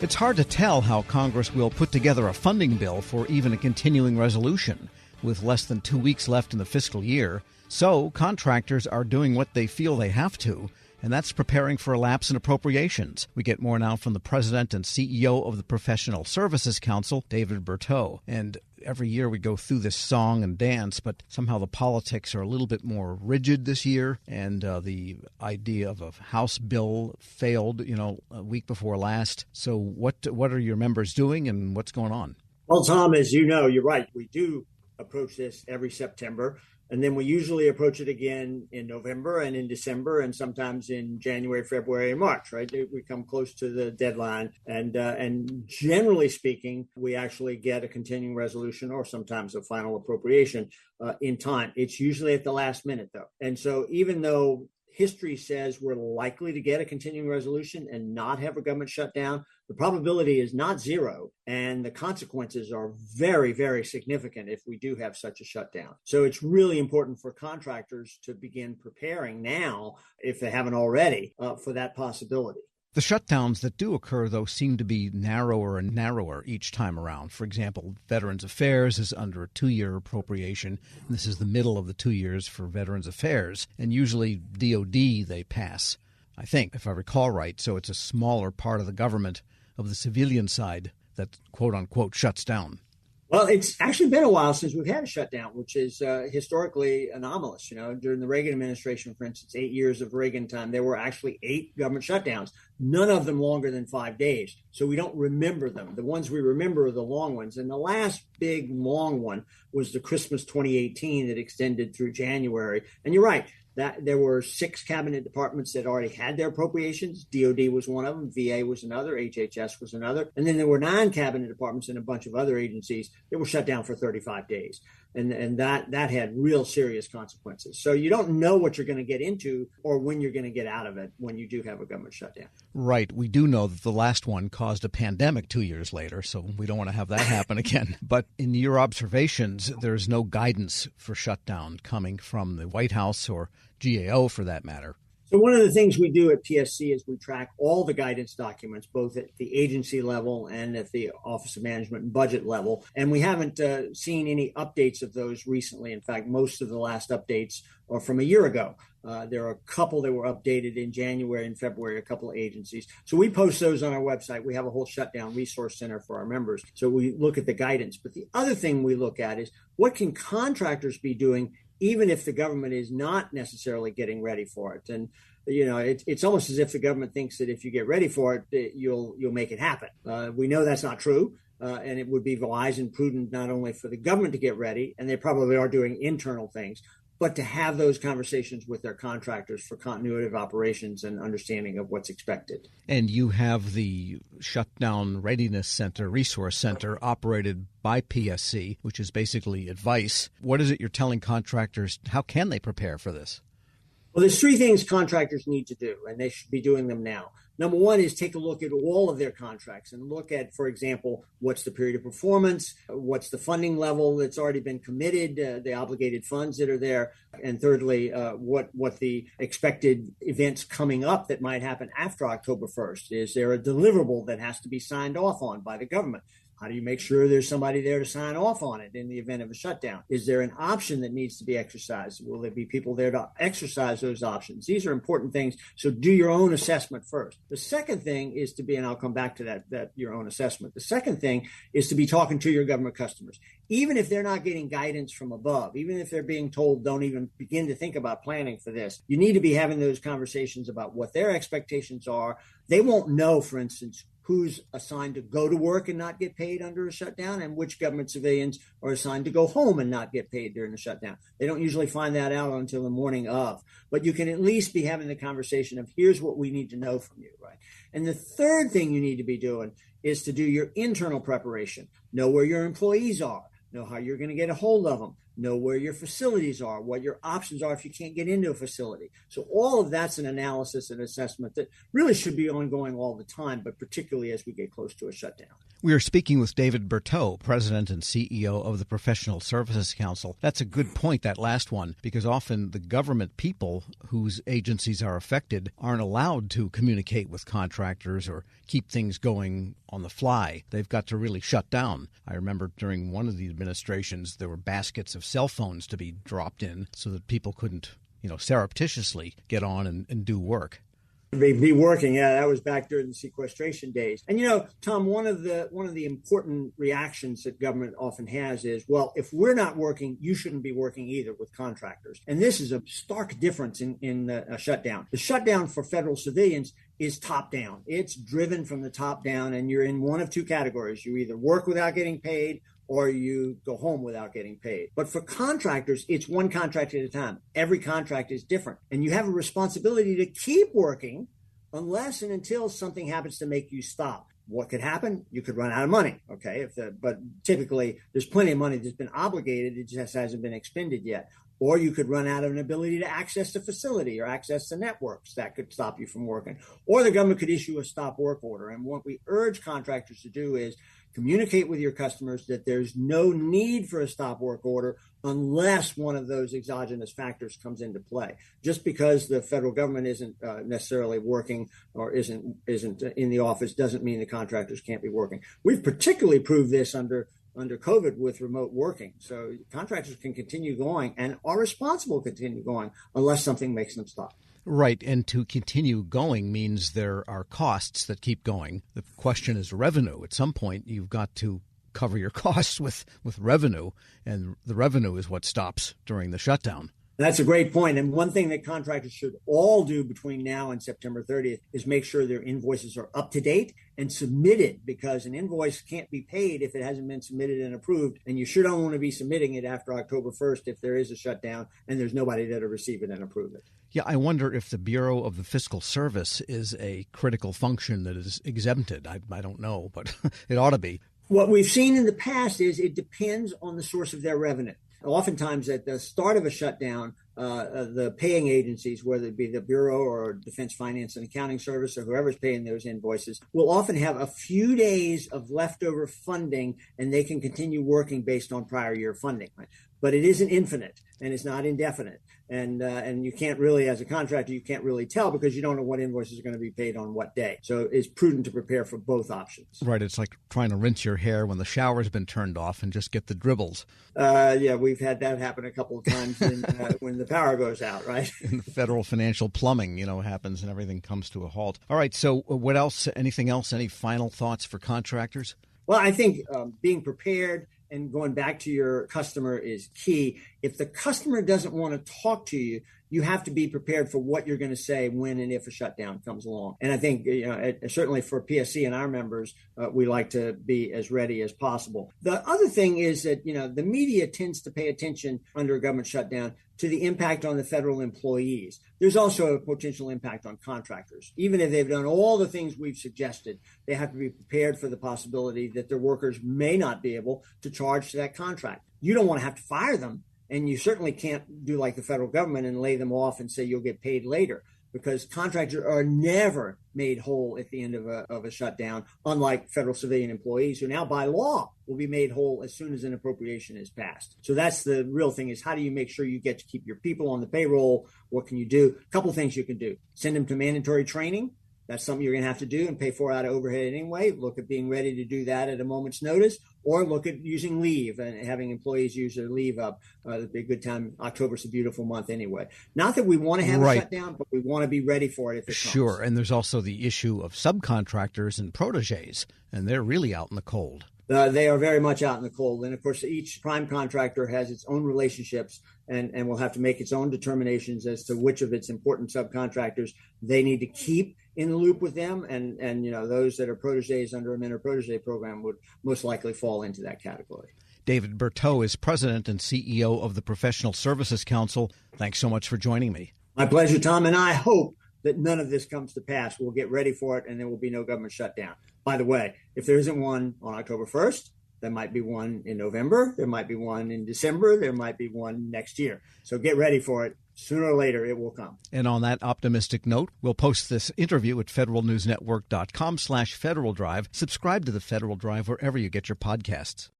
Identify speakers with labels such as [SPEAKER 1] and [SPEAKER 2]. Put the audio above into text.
[SPEAKER 1] It's hard to tell how Congress will put together a funding bill for even a continuing resolution. With less than 2 weeks left in the fiscal year, so contractors are doing what they feel they have to, and that's preparing for a lapse in appropriations. We get more now from the president and CEO of the Professional Services Council, David Berteau. And every year we go through this song and dance, but somehow the politics are a little bit more rigid this year, and the idea of a House bill failed, a week before last. So what are your members doing, and what's going on?
[SPEAKER 2] Well, Tom, as you know, you're right. We do approach this every September. And then we usually approach it again in November and in December, and sometimes in January, February, and March, right? We come close to the deadline. And generally speaking, we actually get a continuing resolution or sometimes a final appropriation in time. It's usually at the last minute, though. And so even though history says we're likely to get a continuing resolution and not have a government shutdown, the probability is not zero, and the consequences are very, very significant if we do have such a shutdown. So it's really important for contractors to begin preparing now, if they haven't already, for that possibility.
[SPEAKER 1] The shutdowns that do occur, though, seem to be narrower and narrower each time around. For example, Veterans Affairs is under a 2-year appropriation. This is the middle of the 2 years for Veterans Affairs. And usually DOD they pass, I think, if I recall right. So it's a smaller part of the government, of the civilian side, that quote-unquote shuts down.
[SPEAKER 2] Well, it's actually been a while since we've had a shutdown, which is historically anomalous. During the Reagan administration, for instance, 8 years of Reagan time, there were actually 8 government shutdowns, none of them longer than 5 days. So we don't remember them. The ones we remember are the long ones. And the last big long one was the Christmas 2018 that extended through January. And you're right. That there were 6 cabinet departments that already had their appropriations. DOD was one of them. VA was another. HHS was another. And then there were 9 cabinet departments and a bunch of other agencies that were shut down for 35 days. And that had real serious consequences. So you don't know what you're going to get into or when you're going to get out of it when you do have a government shutdown.
[SPEAKER 1] Right. We do know that the last one caused a pandemic 2 years later, so we don't want to have that happen again. But in your observations, there's no guidance for shutdown coming from the White House or GAO for that matter.
[SPEAKER 2] So one of the things we do at PSC is we track all the guidance documents, both at the agency level and at the Office of Management and Budget level. And we haven't seen any updates of those recently. In fact, most of the last updates are from a year ago. There are a couple that were updated in January and February, a couple of agencies. So we post those on our website. We have a whole shutdown resource center for our members. So we look at the guidance. But the other thing we look at is what can contractors be doing even if the government is not necessarily getting ready for it. And, it's almost as if the government thinks that if you get ready for it, that you'll make it happen. We know that's not true. And it would be wise and prudent not only for the government to get ready, and they probably are doing internal things, but to have those conversations with their contractors for continuity of operations and understanding of what's expected.
[SPEAKER 1] And you have the Shutdown Readiness Center, Resource Center, operated by PSC, which is basically advice. What is it you're telling contractors? How can they prepare for this?
[SPEAKER 2] Well, there's 3 things contractors need to do, and they should be doing them now. Number one is take a look at all of their contracts and look at, for example, what's the period of performance, what's the funding level that's already been committed, the obligated funds that are there, and thirdly, what the expected events coming up that might happen after October 1st. Is there a deliverable that has to be signed off on by the government? How do you make sure there's somebody there to sign off on it in the event of a shutdown? Is there an option that needs to be exercised? Will there be people there to exercise those options? These are important things. So do your own assessment first. The second thing is to be, and I'll come back to that your own assessment. The second thing is to be talking to your government customers. Even if they're not getting guidance from above, even if they're being told don't even begin to think about planning for this, you need to be having those conversations about what their expectations are. They won't know, for instance, who's assigned to go to work and not get paid under a shutdown and which government civilians are assigned to go home and not get paid during the shutdown. They don't usually find that out until the morning of, but you can at least be having the conversation of here's what we need to know from you, right? And the third thing you need to be doing is to do your internal preparation. Know where your employees are. Know how you're going to get a hold of them. know where your facilities are, what your options are if you can't get into a facility. So all of that's an analysis and assessment that really should be ongoing all the time, but particularly as we get close to a shutdown.
[SPEAKER 1] We are speaking with David Berteau, President and CEO of the Professional Services Council. That's a good point, that last one, because often the government people whose agencies are affected aren't allowed to communicate with contractors or keep things going on the fly. They've got to really shut down. I remember during one of the administrations, there were baskets of cell phones to be dropped in so that people couldn't, surreptitiously get on and do work.
[SPEAKER 2] Be working. Yeah, that was back during the sequestration days. And Tom, one of the important reactions that government often has is, well, if we're not working, you shouldn't be working either with contractors. And this is a stark difference in a shutdown. The shutdown for federal civilians is top down. It's driven from the top down, and you're in one of two categories. You either work without getting paid or you go home without getting paid. But for contractors, it's one contract at a time. Every contract is different. And you have a responsibility to keep working unless and until something happens to make you stop. What could happen? You could run out of money, okay? But typically, there's plenty of money that's been obligated. It just hasn't been expended yet. Or you could run out of an ability to access the facility or access the networks. That could stop you from working. Or the government could issue a stop work order. And what we urge contractors to do is communicate with your customers that there's no need for a stop work order unless one of those exogenous factors comes into play. Just because the federal government isn't necessarily working or isn't in the office doesn't mean the contractors can't be working. We've particularly proved this under COVID with remote working. So contractors can continue going and are responsible to continue going unless something makes them stop.
[SPEAKER 1] Right, and to continue going means there are costs that keep going. The question is revenue. At some point, you've got to cover your costs with revenue, and the revenue is what stops during the shutdown.
[SPEAKER 2] That's a great point. And one thing that contractors should all do between now and September 30th is make sure their invoices are up to date and submitted, because an invoice can't be paid if it hasn't been submitted and approved. And you sure don't want to be submitting it after October 1st if there is a shutdown and there's nobody there to receive it and approve it.
[SPEAKER 1] Yeah, I wonder if the Bureau of the Fiscal Service is a critical function that is exempted. I don't know, but it ought to be.
[SPEAKER 2] What we've seen in the past is it depends on the source of their revenue. Oftentimes at the start of a shutdown, the paying agencies, whether it be the Bureau or Defense Finance and Accounting Service or whoever's paying those invoices, will often have a few days of leftover funding, and they can continue working based on prior year funding. Right? But it isn't infinite and it's not indefinite. And you can't really, as a contractor, you can't really tell because you don't know what invoices are going to be paid on what day. So it's prudent to prepare for both options.
[SPEAKER 1] Right. It's like trying to rinse your hair when the shower's been turned off and just get the dribbles.
[SPEAKER 2] Yeah, we've had that happen a couple of times when the power goes out, right?
[SPEAKER 1] And the federal financial plumbing, happens and everything comes to a halt. All right. So what else? Anything else? Any final thoughts for contractors?
[SPEAKER 2] Well, I think being prepared and going back to your customer is key. If the customer doesn't want to talk to you, you have to be prepared for what you're going to say when and if a shutdown comes along. And I think, certainly for PSC and our members, we like to be as ready as possible. The other thing is that, the media tends to pay attention under a government shutdown to the impact on the federal employees. There's also a potential impact on contractors. Even if they've done all the things we've suggested, they have to be prepared for the possibility that their workers may not be able to charge to that contract. You don't want to have to fire them. And you certainly can't do like the federal government and lay them off and say you'll get paid later, because contractors are never made whole at the end of a shutdown, unlike federal civilian employees who now by law will be made whole as soon as an appropriation is passed. So that's the real thing, is how do you make sure you get to keep your people on the payroll? What can you do? A couple things you can do. Send them to mandatory training. That's something you're going to have to do and pay for out of overhead anyway. Look at being ready to do that at a moment's notice, or look at using leave and having employees use their leave up. It'd be a good time. October's a beautiful month anyway. Not that we want to have a shutdown, but we want to be ready for it if it comes.
[SPEAKER 1] Sure. And there's also the issue of subcontractors and protégés, and they're really out in the cold.
[SPEAKER 2] They are very much out in the cold. And of course, each prime contractor has its own relationships and will have to make its own determinations as to which of its important subcontractors they need to keep in the loop with them. And those that are protégés under a mentor protégé program would most likely fall into that category.
[SPEAKER 1] David Berteau is president and CEO of the Professional Services Council. Thanks so much for joining me.
[SPEAKER 2] My pleasure, Tom. And I hope that none of this comes to pass. We'll get ready for it and there will be no government shutdown. By the way, if there isn't one on October 1st, There might be one in November. There might be one in December. There might be one next year. So get ready for it. Sooner or later, it will come.
[SPEAKER 1] And on that optimistic note, we'll post this interview at federalnewsnetwork.com/Federal Drive. Subscribe to the Federal Drive wherever you get your podcasts.